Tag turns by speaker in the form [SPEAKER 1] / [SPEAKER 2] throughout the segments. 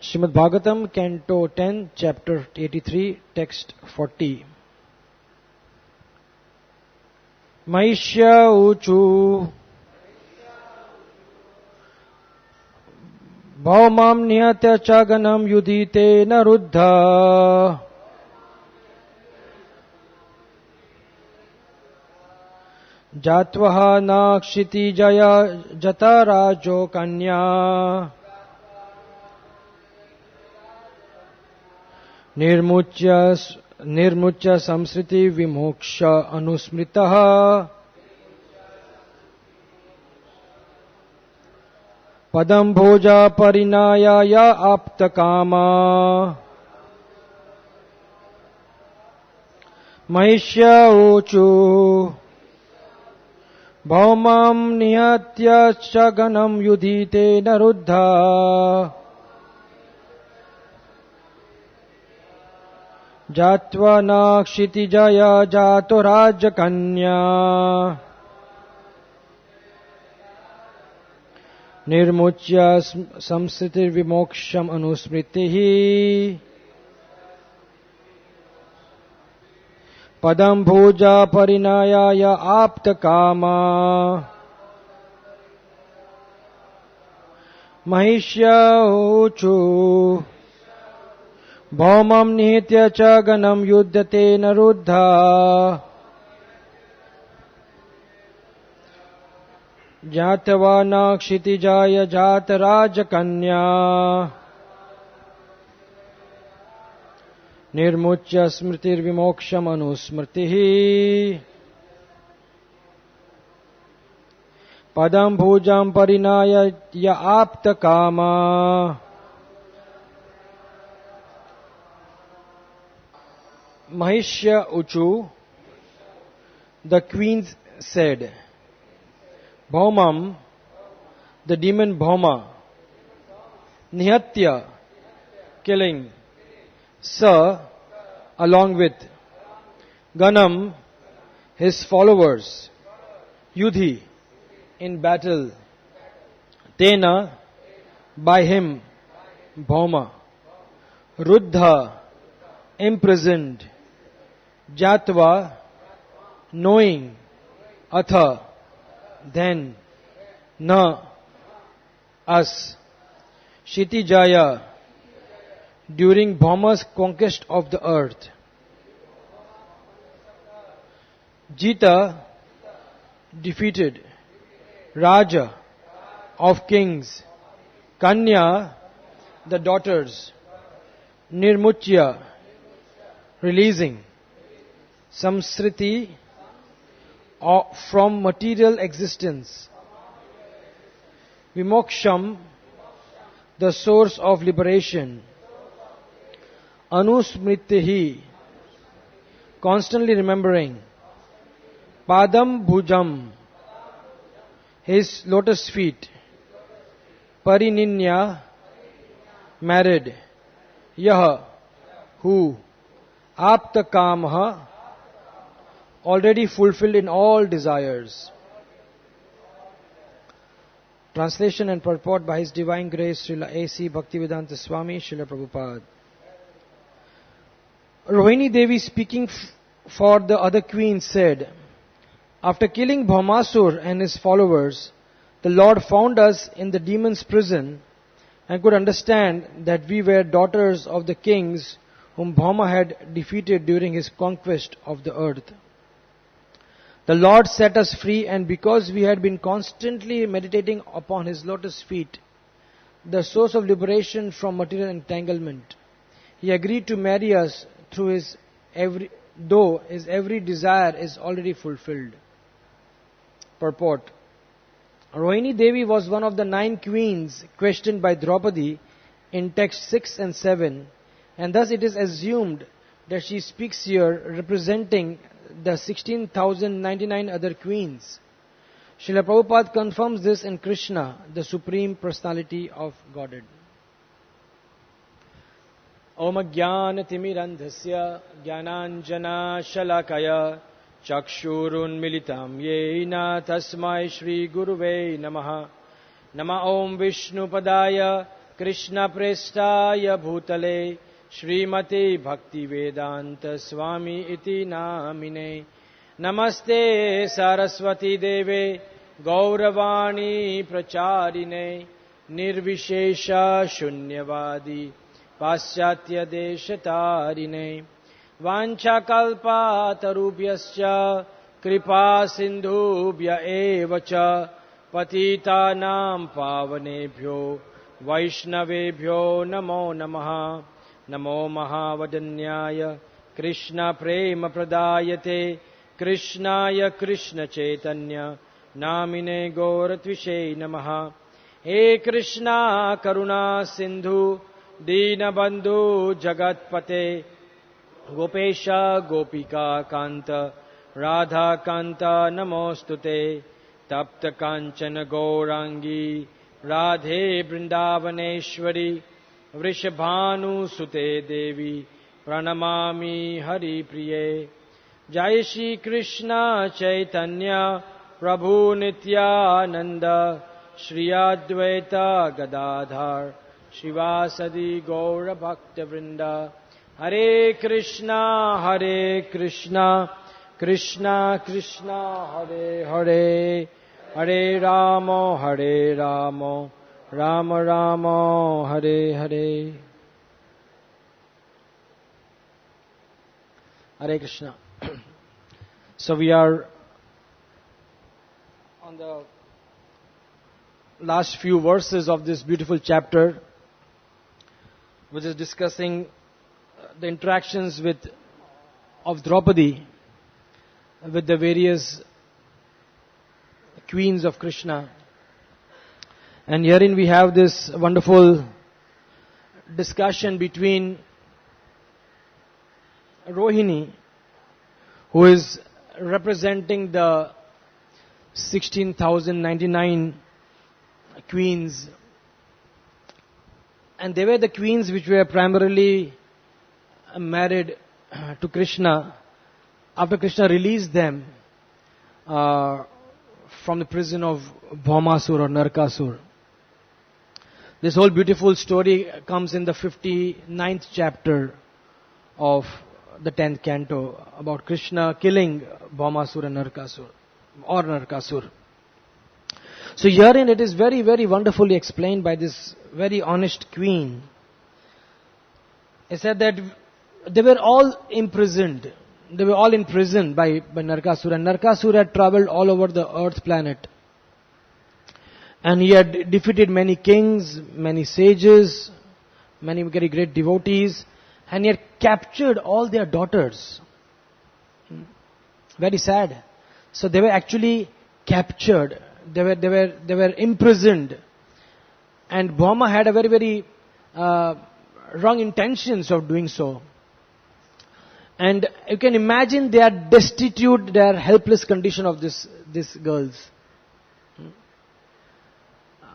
[SPEAKER 1] Srimad Bhagavatam, Canto 10, Chapter 83, Text 40. Maishya uchu bhaumam niyatya chaganam yudhite naruddha jatvaha nakshiti jaya jatarajo kanya निर्मुच्य संस्कृति विमोक्ष अनुस्मृतः पदम भोजा परिणायाय आप्तकामा महिष्य ऊचु भौमां निहत्य च गणं युधिते नरुद्धा जात्वा नाक्षितिजय जातो राजकन्या निर्मुच्य संस्थितिर्विमोक्षम अनुस्मृतिः पदम भोजा परिणायाय आप्तकामा महिष्य ऊचु भौमं निहित्य च गणं युध्यते नरुद्धा जातवा नाक्षितिजाय जातराजकन्या निर्मुच्य स्मृतिर्विमोक्षम अनुस्मृतिः पदं भुजां परिणायाय आप्तकामा Mahishya Uchu, the queens said, Bhaumam, the demon Bhauma, Nihatya, killing, Sa, along with, Ganam, his followers, Yudhi, in battle, Tena, by him, Bhauma, Ruddha, imprisoned, Jatva, knowing, Atha, then, Na, us, Shitijaya, during Bhauma's conquest of the earth. Jita, defeated, Raja, of kings, Kanya, the daughters, Nirmuchya, releasing, Samsriti, from material existence, Vimoksham, the source of liberation, Anusmritihi, constantly remembering, Padam Bhujam, his lotus feet, Parininya, married, Yaha, who, Apta Kamaha, already fulfilled in all desires. Translation and purport by His Divine Grace Srila A.C. Bhaktivedanta Swami Srila Prabhupada. Rohini Devi, speaking for the other queens, said, after killing Bhaumasur and his followers, the Lord found us in the demon's prison and could understand that we were daughters of the kings whom Bhauma had defeated during his conquest of the earth. The Lord set us free, and because we had been constantly meditating upon His lotus feet, the source of liberation from material entanglement, He agreed to marry us through though His every desire is already fulfilled. Purport. Rohini Devi was one of the 9 queens questioned by Draupadi in text 6 and 7, and thus it is assumed that she speaks here representing the 16,099 other queens. Srila Prabhupada confirms this in Krishna, the Supreme Personality of Godhead. Om Jnana Timirandhasya Jnananjana Shalakaya Chakshurun Militam Yena Tasmai Shri Guruve Namaha Nama Om Vishnu Padaya Krishna Prestaya Bhutale Srimati Bhakti Vedanta Swami Iti Namine Namaste Saraswati Deve Gauravani Pracharine Nirvishesha Shunyavadi Paschatya Deshatarine Vanchakalpa Tarubhyascha Kripa Sindhubhya Evacha Patitanam Pavanebhyo Vaishnavebhyo Namo Namaha Namo Mahavadanyaya Krishna Prema Pradayate Krishnaya Krishna Chaitanya Namine Gauratvise Namaha He Krishna Karuna Sindhu Deenabandhu Jagatpate Gopesha Gopika Kanta Radha Kanta Namostute Tapta Kanchana Gaurangi Radhe Vrindavaneshwari Vrishabhanu Sute Devi Pranamami Hari Priye Jai Shri Krishna Chaitanya Prabhu Nityananda Shri Advaita Gadadhar Shivasadi Gaura Bhakta Vrinda Hare Krishna Krishna Krishna Hare Hare Hare Rama Rama Rama Hare Hare. Hare Krishna. So we are on the last few verses of this beautiful chapter, which is discussing the interactions of Draupadi with the various queens of Krishna. And herein we have this wonderful discussion between Rohini, who is representing the 16,099 queens, and they were the queens which were primarily married to Krishna after Krishna released them from the prison of Bhaumasur or Narkasur. This whole beautiful story comes in the 59th chapter of the 10th canto about Krishna killing Bhaumasur and Narkasur. So herein it is very, very wonderfully explained by this very honest queen. It said that they were all imprisoned. They were all in prison by Narkasur. And Narkasur had traveled all over the earth planet. And he had defeated many kings, many sages, many very great devotees. And he had captured all their daughters. Very sad. So they were actually captured. They were imprisoned. And Bhauma had a very, very wrong intentions of doing so. And you can imagine their destitute, their helpless condition of these girls.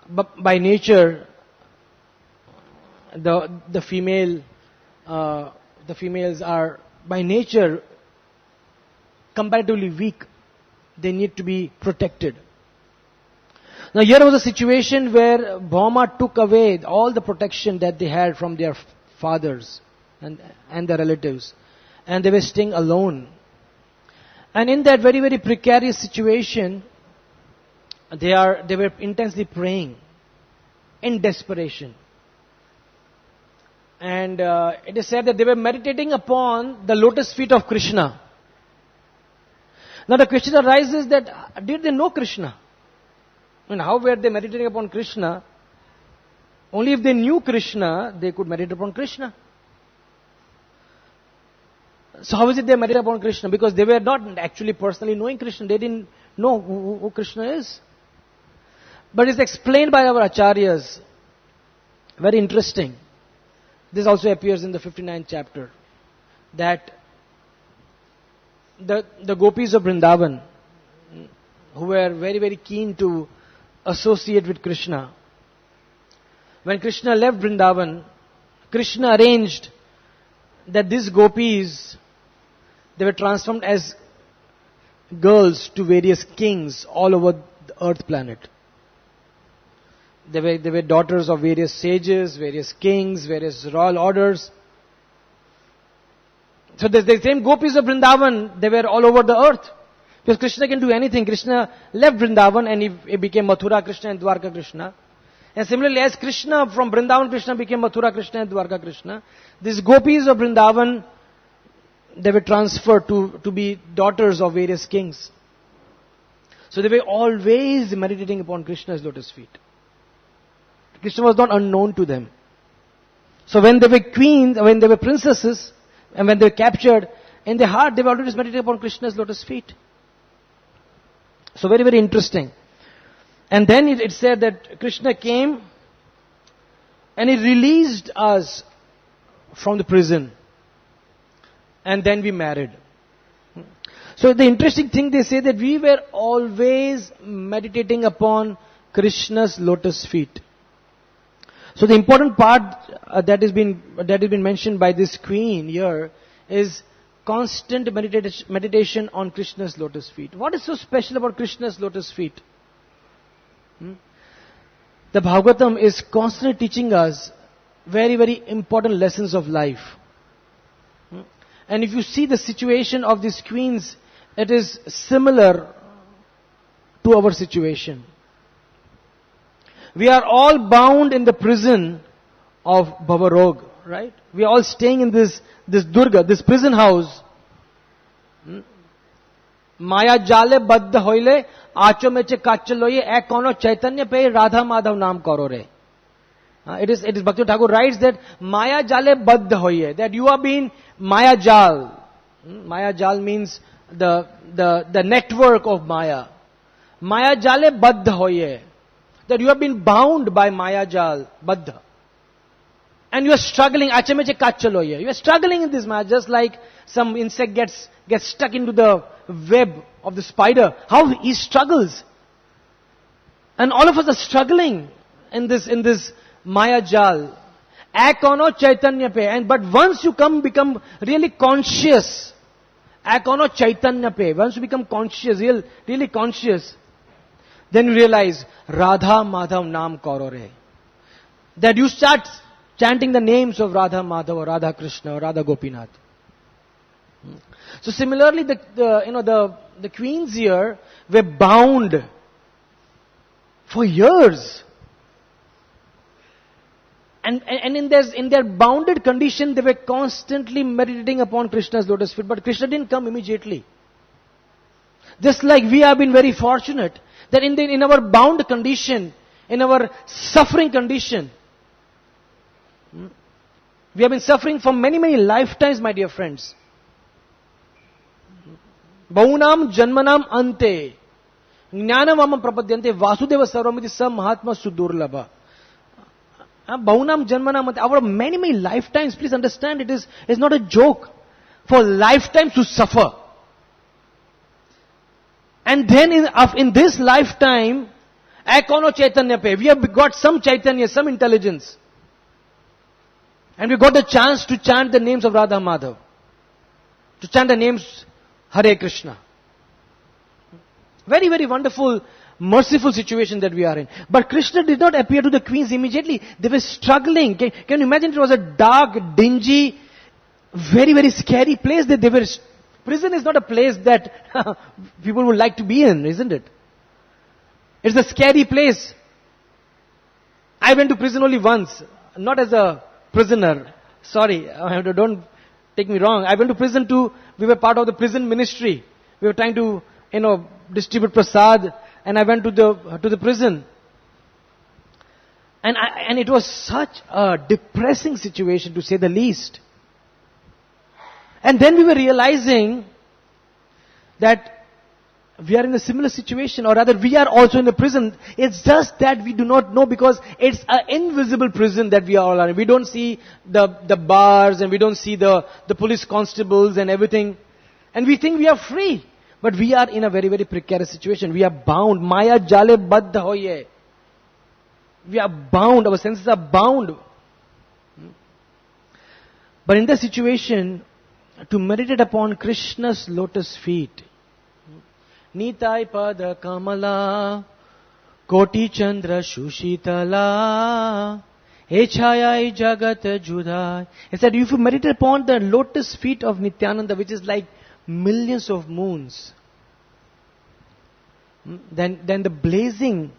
[SPEAKER 1] But by nature, the females are by nature comparatively weak. They need to be protected. Now here was a situation where Bhauma took away all the protection that they had from their fathers and their relatives. And they were staying alone. And in that very, very precarious situation, they were intensely praying in desperation. And it is said that they were meditating upon the lotus feet of Krishna. Now the question arises that, did they know Krishna? I mean, how were they meditating upon Krishna? Only if they knew Krishna, they could meditate upon Krishna. So how is it they meditate upon Krishna? Because they were not actually personally knowing Krishna. They didn't know who Krishna is. But it's explained by our acharyas. Very interesting. This also appears in the 59th chapter. That the gopis of Vrindavan, who were very, very keen to associate with Krishna, when Krishna left Vrindavan, Krishna arranged that these gopis, they were transformed as girls to various kings all over the earth planet. They were daughters of various sages, various kings, various royal orders. So the same gopis of Vrindavan, they were all over the earth. Because Krishna can do anything. Krishna left Vrindavan and he became Mathura Krishna and Dwarka Krishna. And similarly, as Krishna from Vrindavan Krishna became Mathura Krishna and Dwarka Krishna, these gopis of Vrindavan, they were transferred to be daughters of various kings. So they were always meditating upon Krishna's lotus feet. Krishna was not unknown to them. So when they were queens, when they were princesses, and when they were captured, in their heart they were always meditating upon Krishna's lotus feet. So very, very interesting. And then it said that Krishna came and he released us from the prison. And then we married. So the interesting thing, they say that we were always meditating upon Krishna's lotus feet. So the important part that has been mentioned by this queen here is constant meditation on Krishna's lotus feet. What is so special about Krishna's lotus feet? The Bhagavatam is constantly teaching us very, very important lessons of life. And if you see the situation of these queens, it is similar to our situation. We are all bound in the prison of Bhavarog, right? We are all staying in this Durga, this prison house. Maya jale baddha hoile, acho meche kachaloye, ek kono chaitanya pe Radha Madhav naam karore. It is Bhakti Thakur writes that Maya jale baddha hoye, that you are being Maya jal. Maya jal means the network of Maya. Maya jale baddha hoye, that you have been bound by Maya jal, baddha. And you are struggling, acha meche kachaloye. You are struggling in this Maya, just like some insect gets stuck into the web of the spider. How he struggles. And all of us are struggling in this Maya jal. Akono chaitanya pe. But once you become really conscious, akono chaitanya pe. Once you become conscious, really conscious, then you realize Radha Madhav Naam Karore. That you start chanting the names of Radha Madhav or Radha Krishna or Radha Gopinath. So similarly, the queens here were bound for years. And in their bounded condition, they were constantly meditating upon Krishna's lotus feet. But Krishna didn't come immediately. Just like we have been very fortunate that in our bound condition, in our suffering condition, we have been suffering for many, many lifetimes, my dear friends. Bahunam janmanam ante jnanamam prapadyante vasudeva sarvamiti sam mahatma sudurlabha. Bahunam janmanam ante. Our many, many lifetimes, please understand, it is not a joke. For lifetimes to suffer. And then in this lifetime, akono chaitanya pe, we have got some chaitanya, some intelligence. And we got the chance to chant the names of Radha Madhav. To chant the names Hare Krishna. Very, very wonderful, merciful situation that we are in. But Krishna did not appear to the queens immediately. They were struggling. Can you imagine? It was a dark, dingy, very, very scary place that they were. Prison is not a place that people would like to be in, isn't it? It's a scary place. I went to prison only once, not as a prisoner. Sorry, don't take me wrong. I went to prison we were part of the prison ministry. We were trying to, distribute prasad, and I went to the prison. And it was such a depressing situation, to say the least. And then we were realizing that we are in a similar situation, or rather we are also in a prison. It's just that we do not know, because it's an invisible prison that we are all in. We don't see the bars, and we don't see the police constables and everything. And we think we are free. But we are in a very, very precarious situation. We are bound. Maya jale baddha hoye. We are bound. Our senses are bound. But in that situation, to meditate upon Krishna's lotus feet, Nitai pada kamala Koti Chandra Shushitala Echayai Jagat Judai. He said, if you meditate upon the lotus feet of Nityananda, which is like millions of moons, then the blazing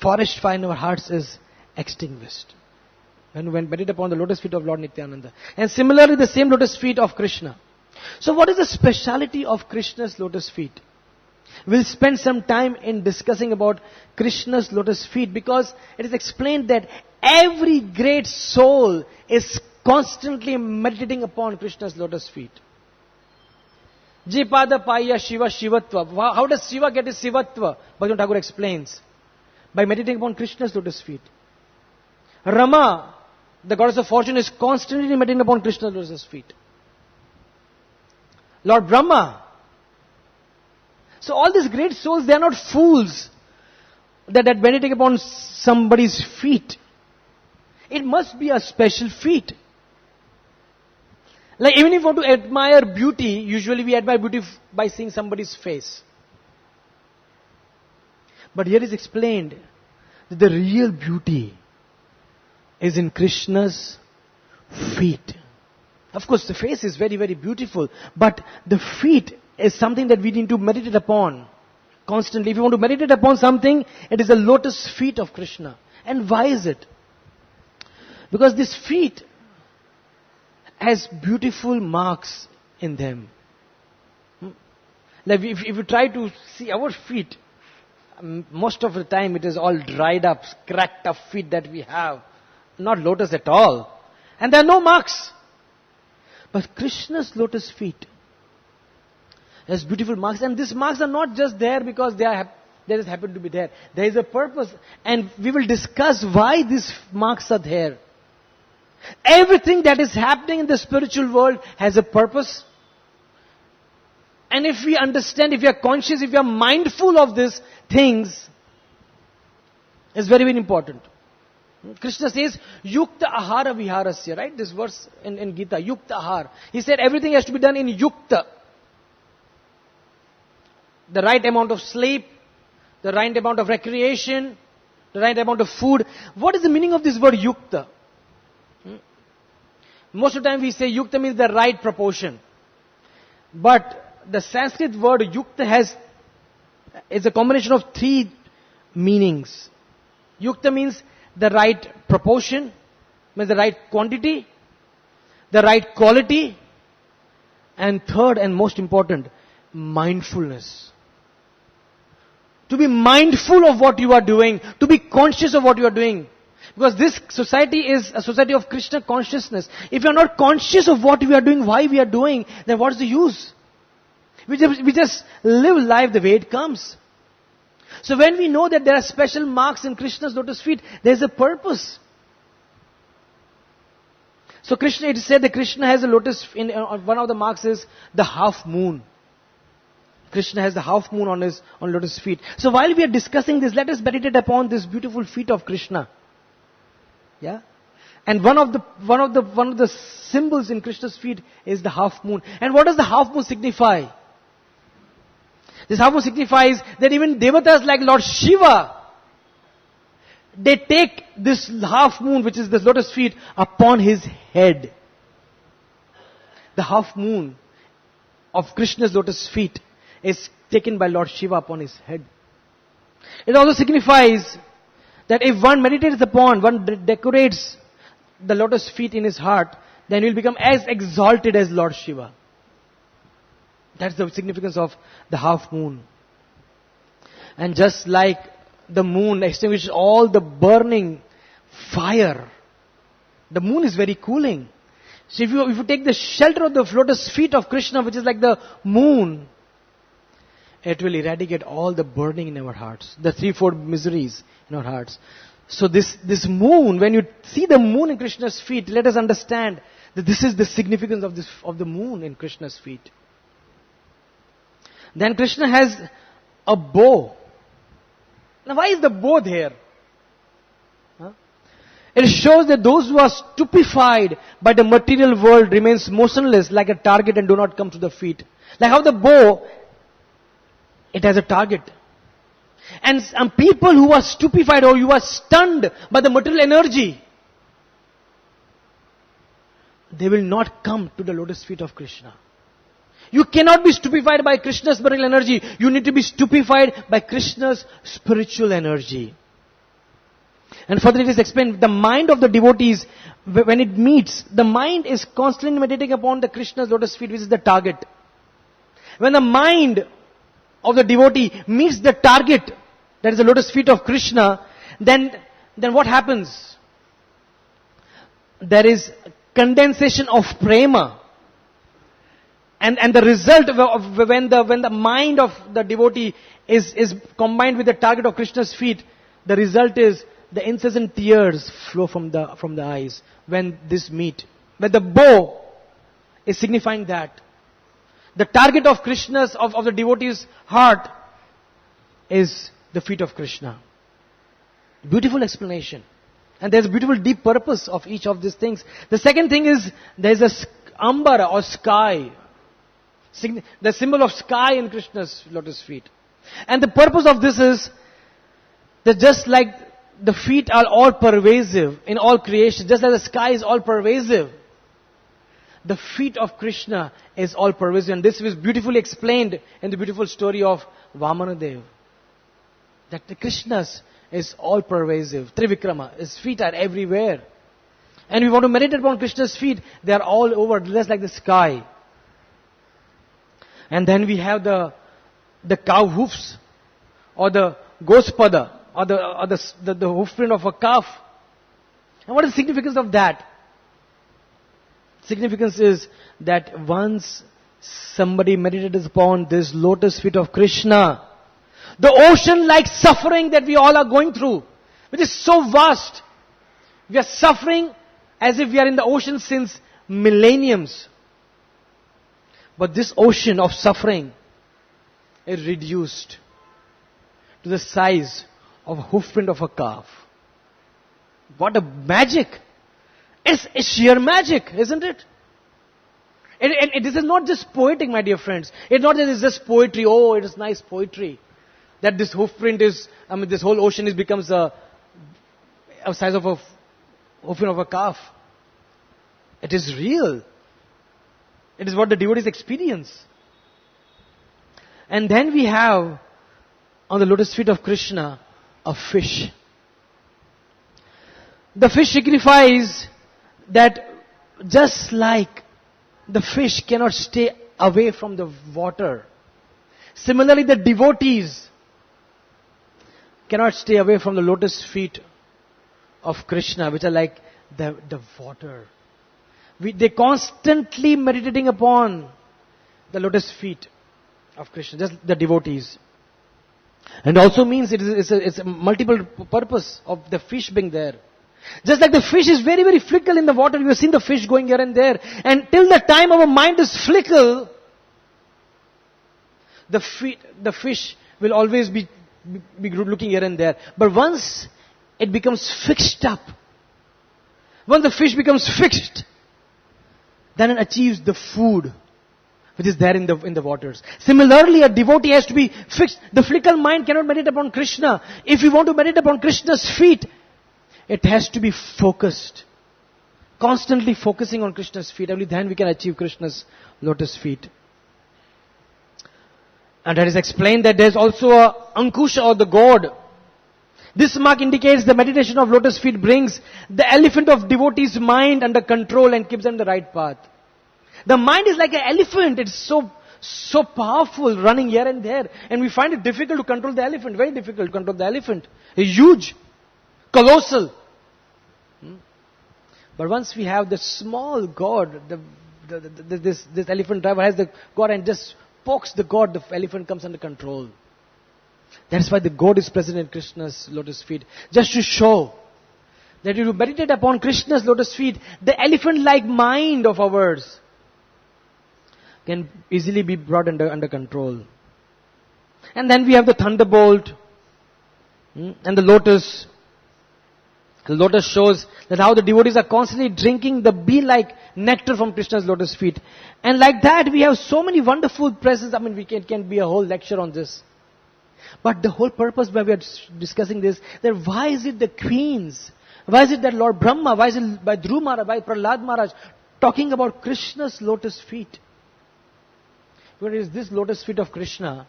[SPEAKER 1] forest fire in our hearts is extinguished. When we meditate upon the lotus feet of Lord Nityananda. And similarly, the same lotus feet of Krishna. So what is the speciality of Krishna's lotus feet? We'll spend some time in discussing about Krishna's lotus feet, because it is explained that every great soul is constantly meditating upon Krishna's lotus feet. Jipada Paya Shiva Shivatva. How does Shiva get his Shivatva? Bhaktivinoda Thakur explains. By meditating upon Krishna's lotus feet. Rama, the goddess of fortune, is constantly meditating upon Krishna's lotus feet. Lord Brahma. So all these great souls, they are not fools that meditate upon somebody's feet. It must be a special feat. Like even if you want to admire beauty, usually we admire beauty by seeing somebody's face. But here is explained that the real beauty is in Krishna's feet. Of course, the face is very, very beautiful, but the feet is something that we need to meditate upon constantly. If you want to meditate upon something, it is the lotus feet of Krishna. And why is it? Because this feet has beautiful marks in them. Like if you try to see our feet, most of the time it is all dried up, cracked up feet that we have. Not lotus at all. And there are no marks. But Krishna's lotus feet has beautiful marks. And these marks are not just there because they just happen to be there. There is a purpose. And we will discuss why these marks are there. Everything that is happening in the spiritual world has a purpose. And if we understand, if we are conscious, if we are mindful of these things, it's very, very important. Krishna says, Yukta Ahara Viharasya, right? This verse in Gita, Yukta Ahar. He said everything has to be done in Yukta. The right amount of sleep, the right amount of recreation, the right amount of food. What is the meaning of this word Yukta? Most of the time we say Yukta means the right proportion. But the Sanskrit word Yukta is a combination of three meanings. Yukta means the right proportion, means the right quantity, the right quality, and third and most important, mindfulness. To be mindful of what you are doing, to be conscious of what you are doing. Because this society is a society of Krishna consciousness. If you are not conscious of what we are doing, why we are doing, then what is the use? We just live life the way it comes. So when we know that there are special marks in Krishna's lotus feet, there is a purpose. So Krishna, it is said that Krishna has a lotus, one of the marks is the half moon. Krishna has the half moon on lotus feet. So while we are discussing this, let us meditate upon this beautiful feet of Krishna. Yeah? And one of the symbols in Krishna's feet is the half moon. And what does the half moon signify? This half moon signifies that even devatas like Lord Shiva, they take this half moon, which is the lotus feet, upon his head. The half moon of Krishna's lotus feet is taken by Lord Shiva upon his head. It also signifies that if one meditates upon, one decorates the lotus feet in his heart, then he will become as exalted as Lord Shiva. That's the significance of the half moon. And just like the moon extinguishes all the burning fire, the moon is very cooling. So if you take the shelter of the lotus feet of Krishna, which is like the moon, it will eradicate all the burning in our hearts, the threefold miseries in our hearts. So this moon, when you see the moon in Krishna's feet, let us understand that this is the significance of the moon in Krishna's feet. Then Krishna has a bow. Now why is the bow there? It shows that those who are stupefied by the material world remains motionless like a target and do not come to the feet. Like how the bow, it has a target. And some people who are stupefied or you are stunned by the material energy, they will not come to the lotus feet of Krishna. You cannot be stupefied by Krishna's material energy. You need to be stupefied by Krishna's spiritual energy. And further it is explained, the mind of the devotees, when it meets, the mind is constantly meditating upon the Krishna's lotus feet, which is the target. When the mind of the devotee meets the target, that is the lotus feet of Krishna, then what happens? There is condensation of prema. And the result of when the mind of the devotee is combined with the target of Krishna's feet, the result is the incessant tears flow from the eyes when this meet. When the bow is signifying that. The target of Krishna's, of the devotee's heart is the feet of Krishna. Beautiful explanation. And there's a beautiful deep purpose of each of these things. The second thing is, there's a ambara or sky. The symbol of sky in Krishna's lotus feet. And the purpose of this is that just like the feet are all pervasive in all creation, just like the sky is all pervasive, the feet of Krishna is all pervasive. And this is beautifully explained in the beautiful story of Vamanadev. That the Krishna's is all pervasive. Trivikrama, his feet are everywhere. And we want to meditate upon Krishna's feet, they are all over, just like the sky. And then we have the cow hoofs, or the gospada, or the hoof print of a calf. And what is the significance of that? Significance is that once somebody meditates upon this lotus feet of Krishna, the ocean-like suffering that we all are going through, which is so vast, we are suffering as if we are in the ocean since millenniums. But this ocean of suffering is reduced to the size of a hoof print of a calf. What a magic! It's sheer magic, isn't it? This is not just poetic, my dear friends. It's not that it's just poetry. Oh, it is nice poetry. That this hoof print is, this whole ocean becomes a size of a hoof print of a calf. It is real. It is what the devotees experience. And then we have, on the lotus feet of Krishna, a fish. The fish signifies that just like the fish cannot stay away from the water, similarly the devotees cannot stay away from the lotus feet of Krishna, which are like the water. They constantly meditating upon the lotus feet of Krishna, just the devotees. And also means it's a multiple purpose of the fish being there. Just like the fish is very, very fickle in the water, you have seen the fish going here and there. And till the time our mind is fickle, the fish will always be looking here and there. But once it becomes fixed up, once the fish becomes fixed, then it achieves the food which is there in the waters. Similarly, a devotee has to be fixed. The fickle mind cannot meditate upon Krishna. If you want to meditate upon Krishna's feet, it has to be focused. Constantly focusing on Krishna's feet. Only then we can achieve Krishna's lotus feet. And that is explained that there is also a Ankusha or the god. This mark indicates the meditation of lotus feet brings the elephant of devotee's mind under control and keeps them the right path. The mind is like an elephant. It's so powerful, running here and there. And we find it difficult to control the elephant. Very difficult to control the elephant. It's huge. Colossal. But once we have the small god, this elephant driver has the god and just pokes the god, the elephant comes under control. That's why the god is present in Krishna's lotus feet. Just to show that if you meditate upon Krishna's lotus feet, the elephant-like mind of ours can easily be brought under control. And then we have the thunderbolt and the lotus. The lotus shows that how the devotees are constantly drinking the bee-like nectar from Krishna's lotus feet. And like that, we have so many wonderful presents. We can be a whole lecture on this. But the whole purpose why we are discussing this, that why is it the queens? Why is it that Lord Brahma? Why is it by Dhruv Maharaj, by Prahlad Maharaj talking about Krishna's lotus feet? Where is this lotus feet of Krishna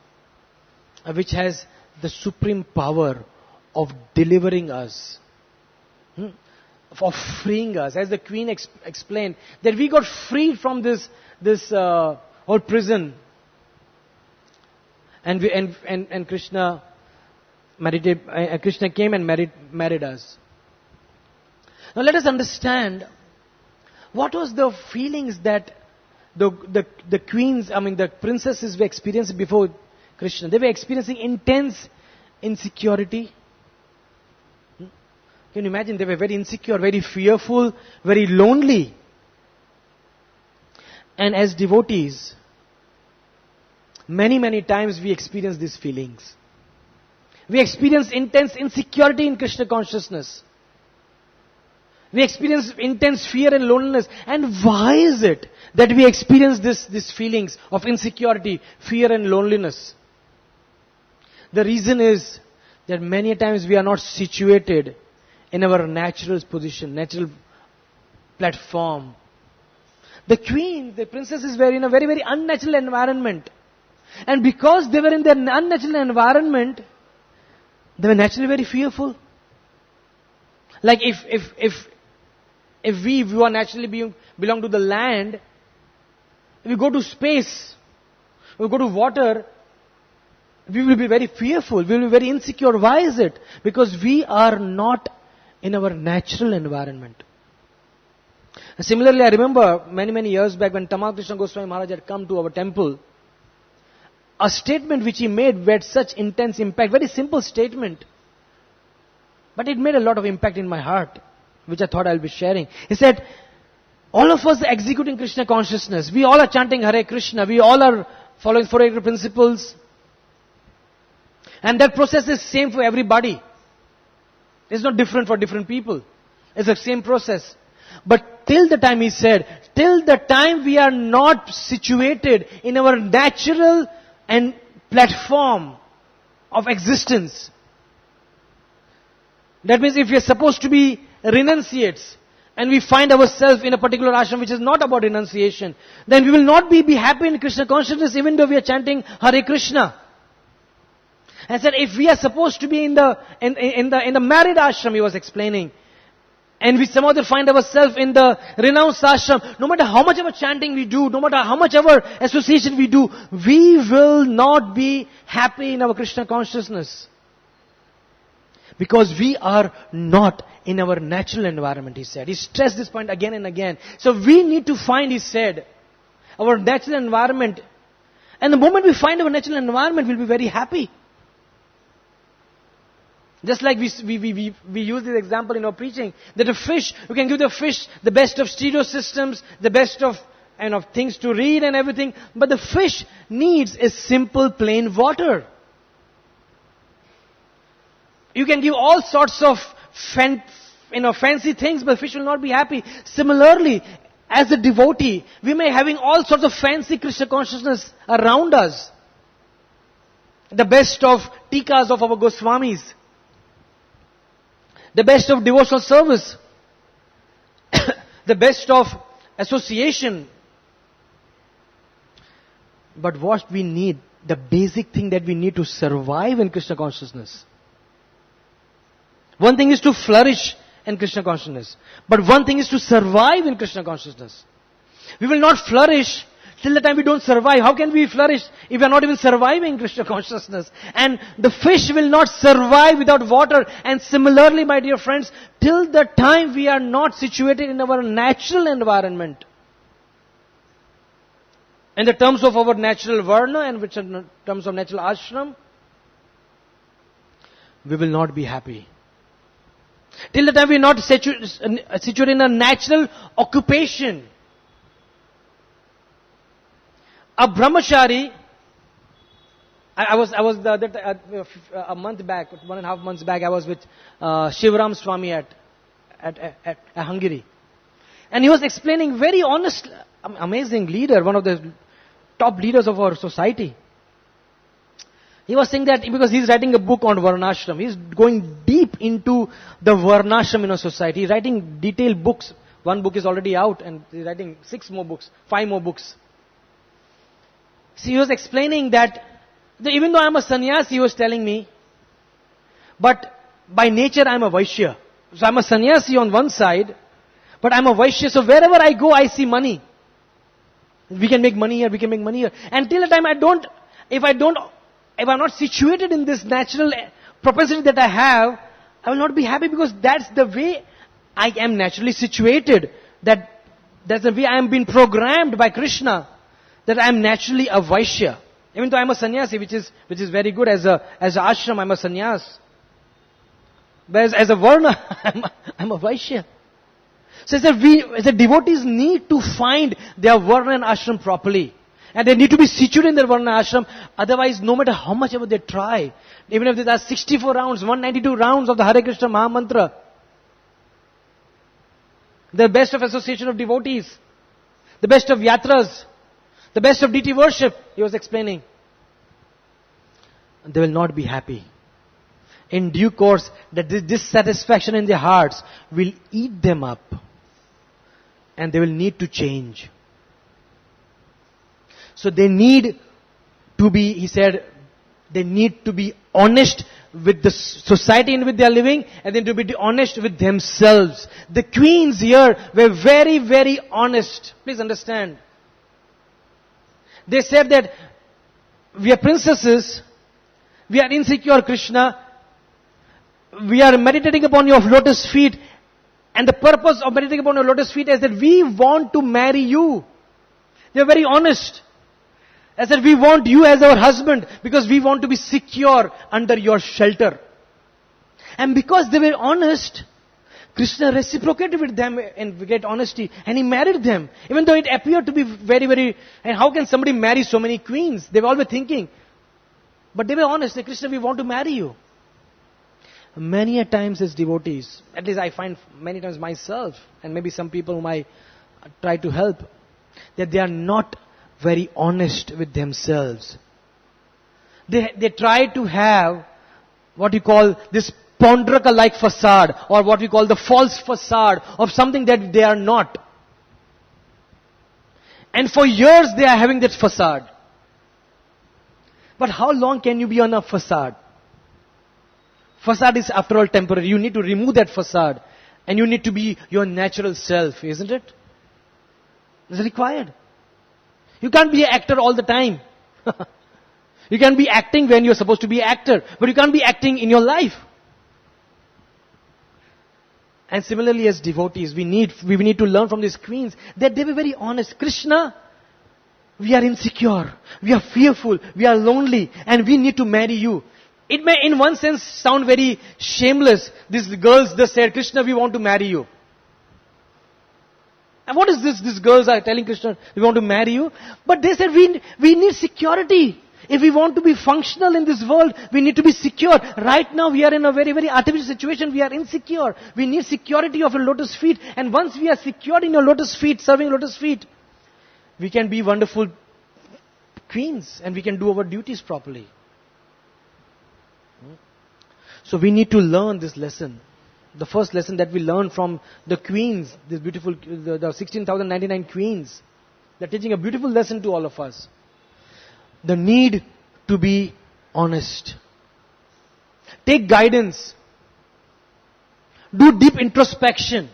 [SPEAKER 1] which has the supreme power of delivering us, of freeing us, as the queen explained, that we got freed from this whole prison, and Krishna Krishna came and married us. Now let us understand what was the feelings that the queens, the princesses were experiencing before Krishna. They were experiencing intense insecurity. Can you imagine? They were very insecure, very fearful, very lonely. And as devotees, many times we experience these feelings. We experience intense insecurity in Krishna consciousness. We experience intense fear and loneliness. And why is it that we experience these feelings of insecurity, fear and loneliness? The reason is that many times we are not situated in our natural position, natural platform. The queen, the princesses were in a very unnatural environment. And because they were in their unnatural environment, they were naturally very fearful. Like if we who are naturally belong to the land, if we go to space, we go to water, we will be very fearful, we will be very insecure. Why is it? Because we are not in our natural environment. And similarly, I remember many years back when Tamal Krishna Goswami Maharaj had come to our temple, a statement which he made had such intense impact, very simple statement, but it made a lot of impact in my heart, which I thought I'll be sharing. He said, all of us are executing Krishna consciousness. We all are chanting Hare Krishna. We all are following 4 Agri principles. And that process is same for everybody. It's not different for different people. It's the same process. But till the time, he said, till the time we are not situated in our natural and platform of existence. That means if we are supposed to be renunciates, and we find ourselves in a particular ashram which is not about renunciation, then we will not be happy in Krishna consciousness even though we are chanting Hare Krishna. And said if we are supposed to be in the married ashram, he was explaining, and we somehow find ourselves in the renounced ashram, no matter how much of a chanting we do, no matter how much of our association we do, we will not be happy in our Krishna consciousness. Because we are not in our natural environment, he said. He stressed this point again and again. So we need to find, he said, our natural environment. And the moment we find our natural environment, we'll be very happy. Just like we use this example in our preaching, that a fish, you can give the fish the best of stereo systems, the best of things to read and everything, but the fish needs a simple plain water. You can give all sorts of fancy things, but the fish will not be happy. Similarly, as a devotee, we may having all sorts of fancy Krishna consciousness around us. The best of tikas of our Goswamis. The best of devotional service. The best of association. But what we need, the basic thing that we need to survive in Krishna consciousness. One thing is to flourish in Krishna consciousness. But one thing is to survive in Krishna consciousness. We will not flourish till the time we don't survive. How can we flourish if we are not even surviving Krishna consciousness? And the fish will not survive without water. And similarly, my dear friends, till the time we are not situated in our natural environment, in the terms of our natural varna and which in terms of natural ashram, we will not be happy. Till the time we are not situated in a natural occupation. A brahmachari, I was a month back, 1.5 months back, I was with Shivaram Swami at Hungary. And he was explaining very honest, amazing leader, one of the top leaders of our society. He was saying that because he's writing a book on Varnashram. He's going deep into the Varnashram in a society. He's writing detailed books. One book is already out and he's writing 6 more books, 5 more books. So he was explaining that even though I'm a sannyasi, he was telling me, but by nature I'm a Vaishya. So I'm a sannyasi on one side, but I'm a Vaishya. So wherever I go, I see money. We can make money here, we can make money here. Until the time if I'm not situated in this natural propensity that I have, I will not be happy because that's the way I am naturally situated. That's the way I am being programmed by Krishna. That I am naturally a Vaishya. Even though I am a sannyasi, which is very good as a ashram, I am a sannyas. But as a Varna, I'm a Vaishya. So the devotees need to find their Varna and ashram properly. And they need to be situated in their Varna ashram. Otherwise, no matter how much ever they try, even if there are 64 rounds, 192 rounds of the Hare Krishna Maha Mantra, the best of association of devotees, the best of yatras, the best of deity worship, he was explaining, they will not be happy. In due course, that this dissatisfaction in their hearts will eat them up. And they will need to change. So they need to be, he said, they need to be honest with the society in which they are living, and then to be honest with themselves. The queens here were very, very honest. Please understand. They said that we are princesses, we are insecure, Krishna, we are meditating upon your lotus feet, and the purpose of meditating upon your lotus feet is that we want to marry you. They are very honest. I said, we want you as our husband because we want to be secure under your shelter. And because they were honest, Krishna reciprocated with them in great honesty and he married them. Even though it appeared to be very, very, and how can somebody marry so many queens? They were always thinking. But they were honest. They, Krishna, we want to marry you. Many a times as devotees, at least I find many times myself, and maybe some people whom I try to help, that they are not very honest with themselves. They try to have what you call this Pondraka-like facade, or what we call the false facade of something that they are not. And for years they are having that facade. But how long can you be on a facade? Facade is after all temporary. You need to remove that facade. And you need to be your natural self, isn't it? It's required. You can't be an actor all the time. You can be acting when you're supposed to be an actor. But you can't be acting in your life. And similarly as devotees, we need to learn from these queens that they were very honest. Krishna, we are insecure. We are fearful. We are lonely. And we need to marry you. It may in one sense sound very shameless. These girls just said, Krishna, we want to marry you. And what is this? These girls are telling Krishna, we want to marry you. But they said, we need security. If we want to be functional in this world, we need to be secure. Right now we are in a very, very artificial situation. We are insecure. We need security of your lotus feet. And once we are secured in your lotus feet, serving lotus feet, we can be wonderful queens and we can do our duties properly. So we need to learn this lesson. The first lesson that we learn from the queens, these beautiful, the 16,099 queens, they're teaching a beautiful lesson to all of us. The need to be honest. Take guidance. Do deep introspection.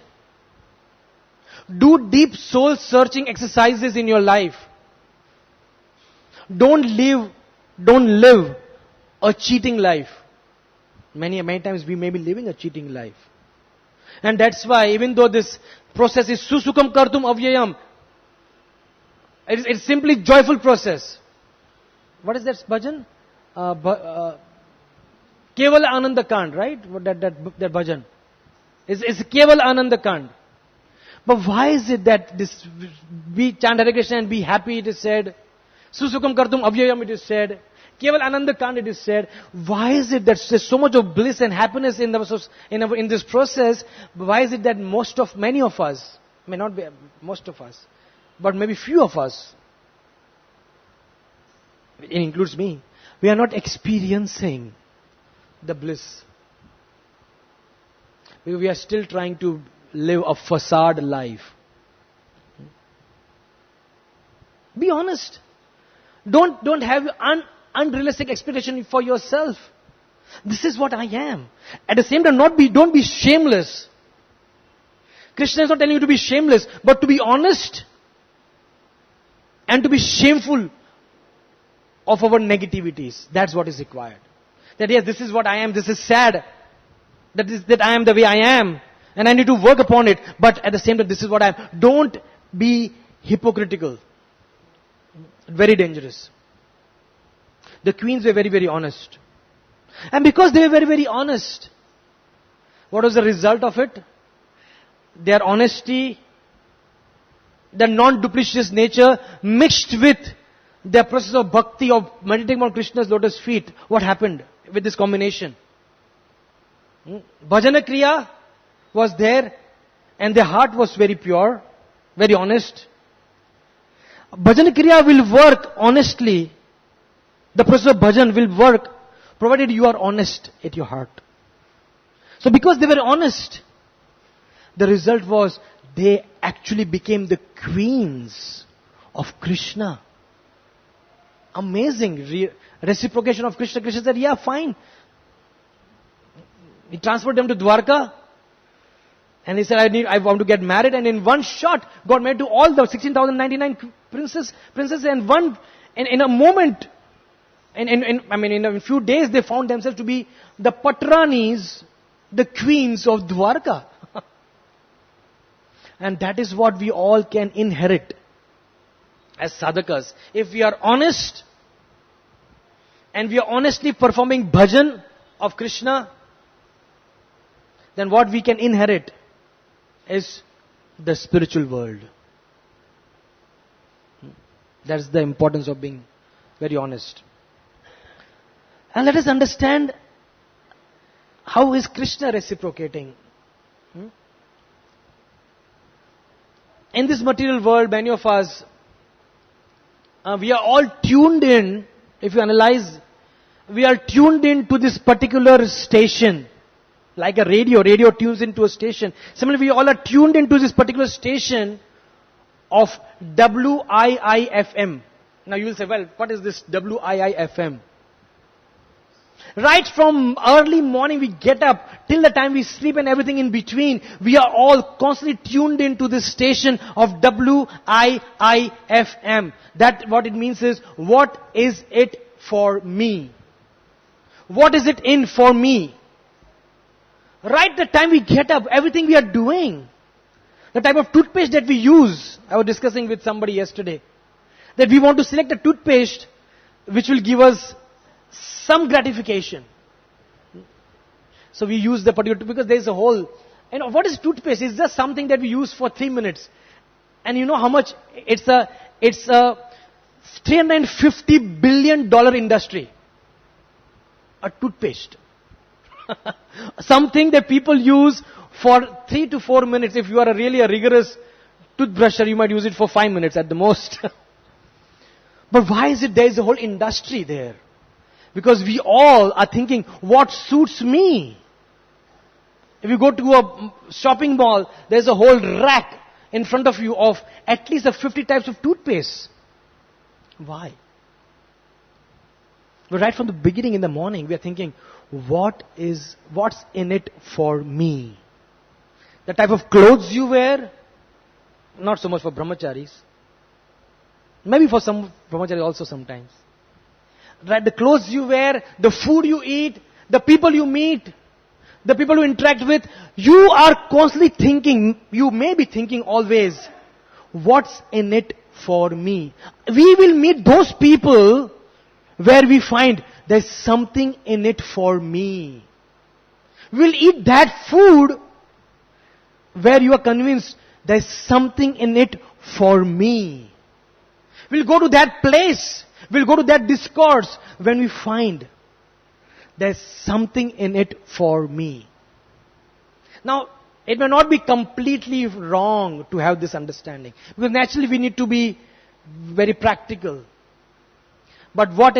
[SPEAKER 1] Do deep soul searching exercises in your life. Don't live a cheating life. Many times we may be living a cheating life. And that's why even though this process is susukam kartum avyayam, it's simply joyful process. What is that bhajan? Keval Ananda Kand, right? That bhajan. It's Keval Ananda Kand. But why is it that this, we chant Hare Krishna and be happy, it is said. Susukam kartum avyayam, it is said. Keval Ananda Kand, it is said. Why is it that there's so much of bliss and happiness in this process? Why is it that many of us, may not be most of us, but maybe few of us, it includes me, we are not experiencing the bliss. We are still trying to live a facade life. Be honest. Don't have unrealistic expectation for yourself. This is what I am. At the same time, don't be shameless. Krishna is not telling you to be shameless, but to be honest and to be shameful of our negativities. That's what is required. That yes, this is what I am. This is sad. That I am the way I am, and I need to work upon it. But at the same time, this is what I am. Don't be hypocritical. Very dangerous. The queens were very, very honest. And because they were very, very honest, what was the result of it? Their honesty, their non-duplicitous nature mixed with their process of bhakti, of meditating on Krishna's lotus feet. What happened with this combination? Bhajana Kriya was there and their heart was very pure, very honest. Bhajan Kriya will work honestly. The process of bhajan will work provided you are honest at your heart. So because they were honest, the result was they actually became the queens of Krishna. Amazing reciprocation of Krishna. Krishna said, yeah, fine. He transferred them to Dwarka. And he said, I want to get married. And in one shot, got married to all the 16,099 princesses. And in a moment, in a few days, they found themselves to be the Patranis, the queens of Dwarka. And that is what we all can inherit as sadhakas. If we are honest, and we are honestly performing bhajan of Krishna, then what we can inherit is the spiritual world. That's the importance of being very honest. And let us understand, how is Krishna reciprocating? In this material world, many of us, we are all tuned in. If you analyze, we are tuned in to this particular station. Like a radio tunes into a station. Similarly, we all are tuned into this particular station of WIIFM. Now you will say, well, what is this WIIFM? Right from early morning we get up till the time we sleep and everything in between, we are all constantly tuned into this station of WIIFM. That what it means is, what is it for me? What is it in for me? Right the time we get up, everything we are doing, the type of toothpaste that we use. I was discussing with somebody yesterday that we want to select a toothpaste which will give us some gratification. So we use the particular, because there is a whole, what is toothpaste? It's just something that we use for 3 minutes. And you know how much? It's a $350 billion industry. A toothpaste. Something that people use for 3 to 4 minutes. If you are really a rigorous toothbrusher, you might use it for 5 minutes at the most. But why is it there is a whole industry there? Because we all are thinking, what suits me? If you go to a shopping mall, there's a whole rack in front of you of at least 50 types of toothpaste. Why? But right from the beginning in the morning, we are thinking, what's in it for me? The type of clothes you wear, not so much for brahmacharis. Maybe for some brahmacharis also sometimes. Right, the clothes you wear, the food you eat, the people you meet, the people you interact with, you are constantly thinking, you may be thinking always, what's in it for me? We will meet those people where we find there's something in it for me. We'll eat that food where you are convinced there's something in it for me. We'll go to that place, we'll go to that discourse when we find there's something in it for me. Now, it may not be completely wrong to have this understanding, because naturally we need to be very practical. But what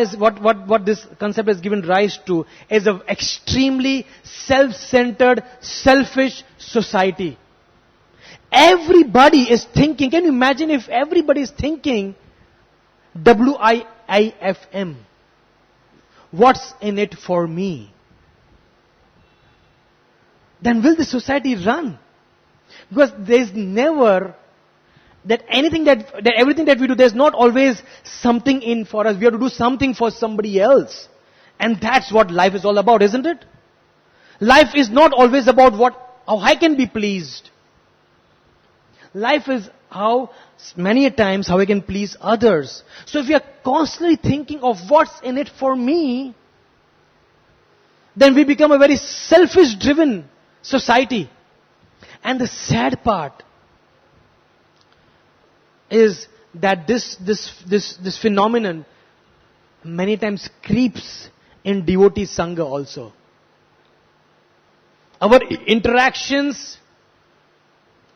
[SPEAKER 1] this concept has given rise to is an extremely self-centered, selfish society. Everybody is thinking, can you imagine if everybody is thinking WIIFM? What's in it for me? Then will the society run? Because there's never that everything that we do, there's not always something in for us. We have to do something for somebody else. And that's what life is all about, isn't it? Life is not always about how I can be pleased. Life is many a times how I can please others. So if we are constantly thinking of what's in it for me, then we become a very selfish driven society. And the sad part is that this phenomenon many times creeps in devotee sangha also. Our interactions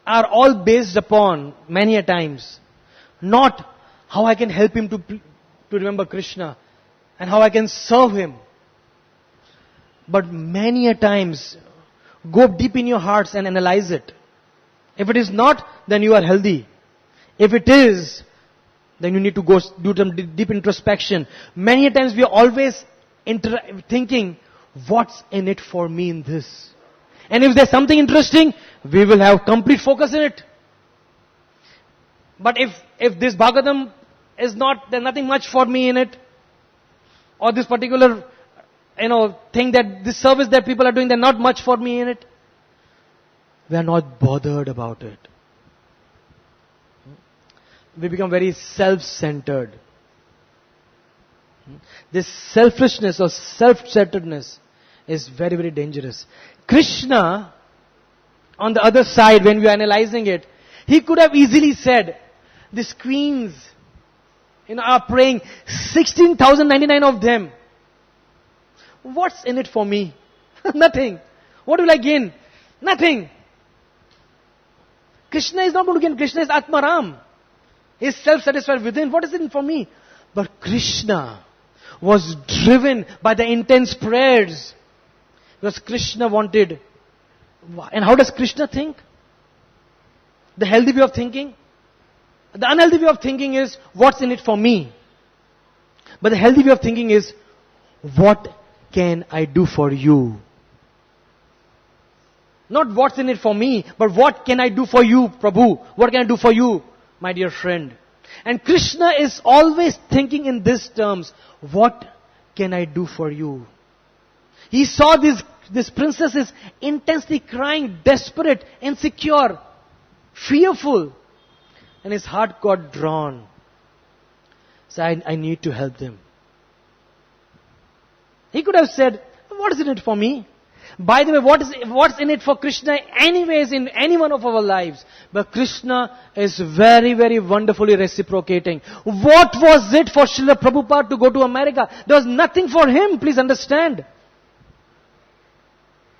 [SPEAKER 1] are all based upon, many a times, not how I can help him to remember Krishna and how I can serve him. But many a times, go deep in your hearts and analyze it. If it is not, then you are healthy. If it is, then you need to go do some deep introspection. Many a times we are always thinking, what's in it for me in this? And if there's something interesting, we will have complete focus in it. But if this Bhagavatam is not, there's nothing much for me in it, or this particular, thing that, this service that people are doing, there's not much for me in it, we are not bothered about it. We become very self-centered. This selfishness or self-centeredness is very, very dangerous. Krishna, on the other side, when we are analyzing it, he could have easily said, these queens, are praying, 16,099 of them. What's in it for me? Nothing. What will I gain? Nothing. Krishna is not going to gain. Krishna is Atmaram. He is self-satisfied within. What is it for me? But Krishna was driven by the intense prayers. Because Krishna wanted. And how does Krishna think? The healthy way of thinking? The unhealthy way of thinking is, what's in it for me? But the healthy way of thinking is, what can I do for you? Not what's in it for me, but what can I do for you, Prabhu? What can I do for you, my dear friend? And Krishna is always thinking in these terms, what can I do for you? He saw this princess is intensely crying, desperate, insecure, fearful. And his heart got drawn. So I need to help them. He could have said, what is in it for me? By the way, what's in it for Krishna anyways in any one of our lives? But Krishna is very, very wonderfully reciprocating. What was it for Srila Prabhupada to go to America? There was nothing for him, please understand.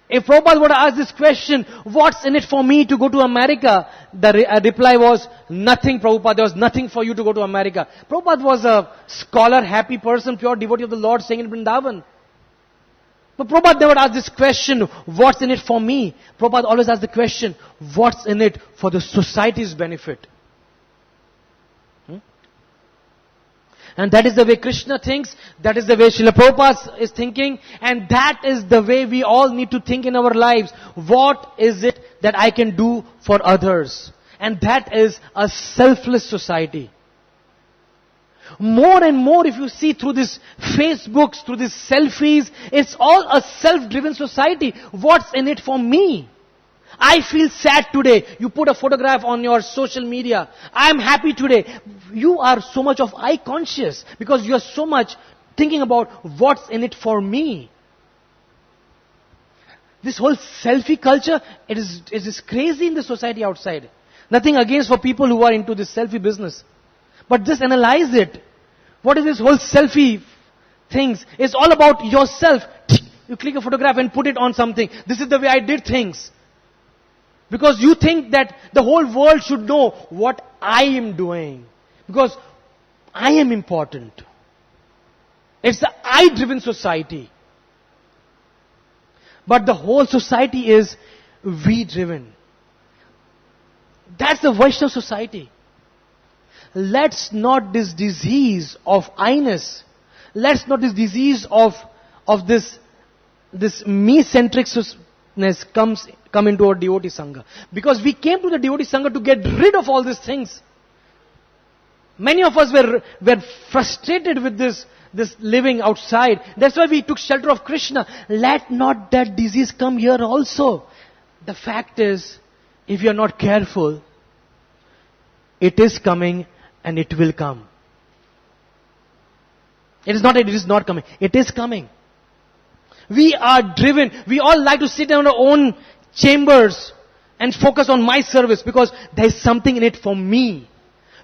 [SPEAKER 1] If Prabhupada would have asked this question, what's in it for me to go to America? The reply was, nothing, Prabhupada. There was nothing for you to go to America. Prabhupada was a scholar, happy person, pure devotee of the Lord, staying in Vrindavan. But Prabhupada never asked this question, what's in it for me? Prabhupada always asked the question, what's in it for the society's benefit? And that is the way Krishna thinks, that is the way Srila Prabhupada is thinking, and that is the way we all need to think in our lives. What is it that I can do for others? And that is a selfless society. More and more, if you see through these Facebooks, through these selfies, it's all a self-driven society. What's in it for me? I feel sad today. You put a photograph on your social media. I'm happy today. You are so much of I conscious because you are so much thinking about what's in it for me. This whole selfie culture, it is crazy in the society outside. Nothing against for people who are into this selfie business. But just analyze it. What is this whole selfie things? It's all about yourself. You click a photograph and put it on something. This is the way I did things. Because you think that the whole world should know what I am doing. Because I am important. It's the I-driven society. But the whole society is we-driven. That's the Vaishnava society. Let's not this disease of I-ness, let's not this disease of this me-centricness come into our devotee sangha. Because we came to the devotee sangha to get rid of all these things. Many of us were frustrated with this living outside. That's why we took shelter of Krishna. Let not that disease come here also. The fact is, if you are not careful, it is coming and it will come. It is not coming. It is coming. We are driven. We all like to sit in our own chambers and focus on my service because there is something in it for me.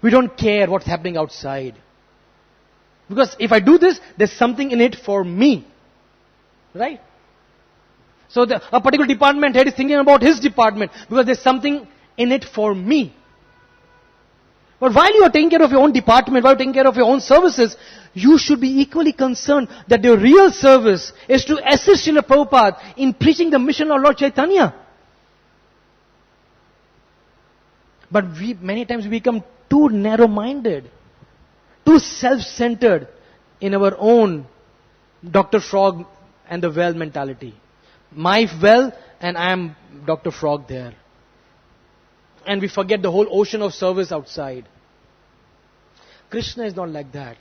[SPEAKER 1] We don't care what's happening outside. Because if I do this, there's something in it for me. Right? So a particular department head is thinking about his department because there's something in it for me. But while you are taking care of your own department, while you are taking care of your own services, you should be equally concerned that your real service is to assist Srila Prabhupada in preaching the mission of Lord Chaitanya. But many times we become too narrow-minded, too self-centered in our own Dr. Frog and the well mentality. My well and I am Dr. Frog there. And we forget the whole ocean of service outside. Krishna is not like that.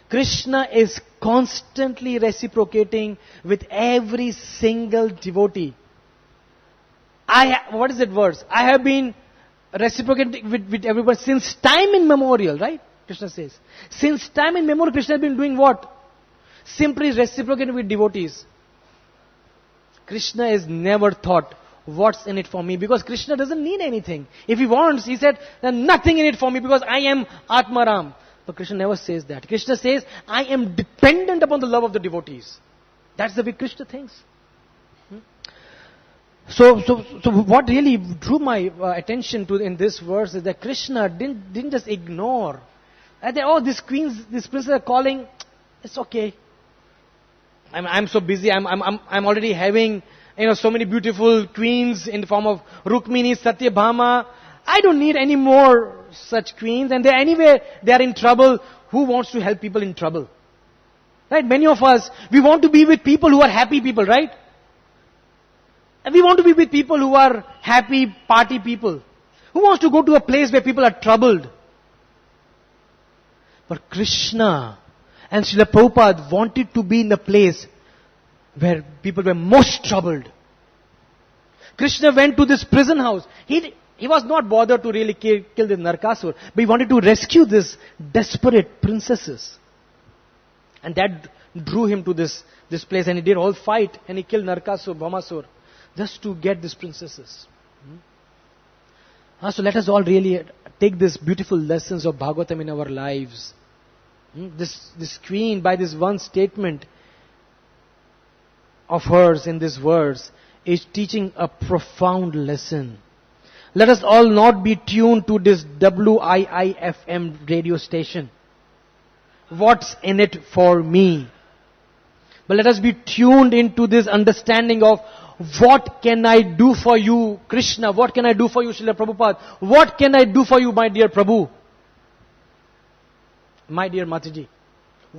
[SPEAKER 1] Krishna is constantly reciprocating with every single devotee. What is that verse? I have been reciprocating with everybody since time immemorial, right? Krishna says. Since time immemorial, Krishna has been doing what? Simply reciprocating with devotees. Krishna has never thought, what's in it for me? Because Krishna doesn't need anything. If he wants, he said, there's nothing in it for me because I am Atmaram. But Krishna never says that. Krishna says, I am dependent upon the love of the devotees. That's the way Krishna thinks. So what really drew my attention to in this verse is that Krishna didn't just ignore. And they, these princes are calling. It's okay. I'm so busy. I'm already having so many beautiful queens in the form of Rukmini, Satyabhama. I don't need any more such queens. And they are in trouble. Who wants to help people in trouble? Right? Many of us, we want to be with people who are happy people, right? And we want to be with people who are happy party people. Who wants to go to a place where people are troubled? But Krishna and Srila Prabhupada wanted to be in the place where people were most troubled. Krishna went to this prison house. He was not bothered to really kill the Narkasur, but he wanted to rescue these desperate princesses. And that drew him to this place, and he did all fight, and he killed Narkasur, Bhamasur, just to get these princesses. So let us all really take these beautiful lessons of Bhagavatam in our lives. This queen, by this one statement of hers in this verse, is teaching a profound lesson. Let us all not be tuned to this WIIFM radio station. What's in it for me? But let us be tuned into this understanding of what can I do for you, Krishna? What can I do for you, Srila Prabhupada? What can I do for you, my dear Prabhu? My dear Mataji,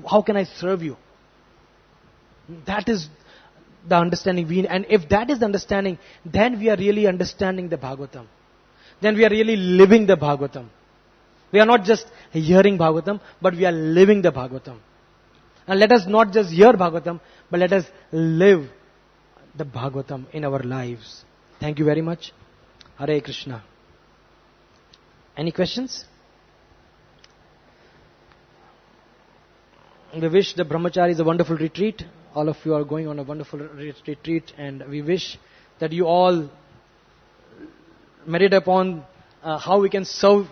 [SPEAKER 1] how can I serve you? That is the understanding and if that is the understanding, then we are really understanding the Bhagavatam. Then we are really living the Bhagavatam. We are not just hearing Bhagavatam, but we are living the Bhagavatam. And let us not just hear Bhagavatam, but let us live the Bhagavatam in our lives. Thank you very much. Hare Krishna. Any questions? We wish the brahmacharis a wonderful retreat. All of you are going on a wonderful retreat, and we wish that you all meditate upon how we can serve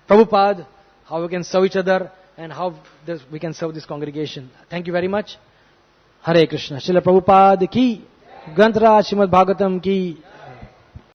[SPEAKER 1] Prabhupada, how we can serve each other, and how we can serve this congregation. Thank you very much. Hare Krishna. Srila Prabhupada ki, Granthra Srimad Bhagavatam ki.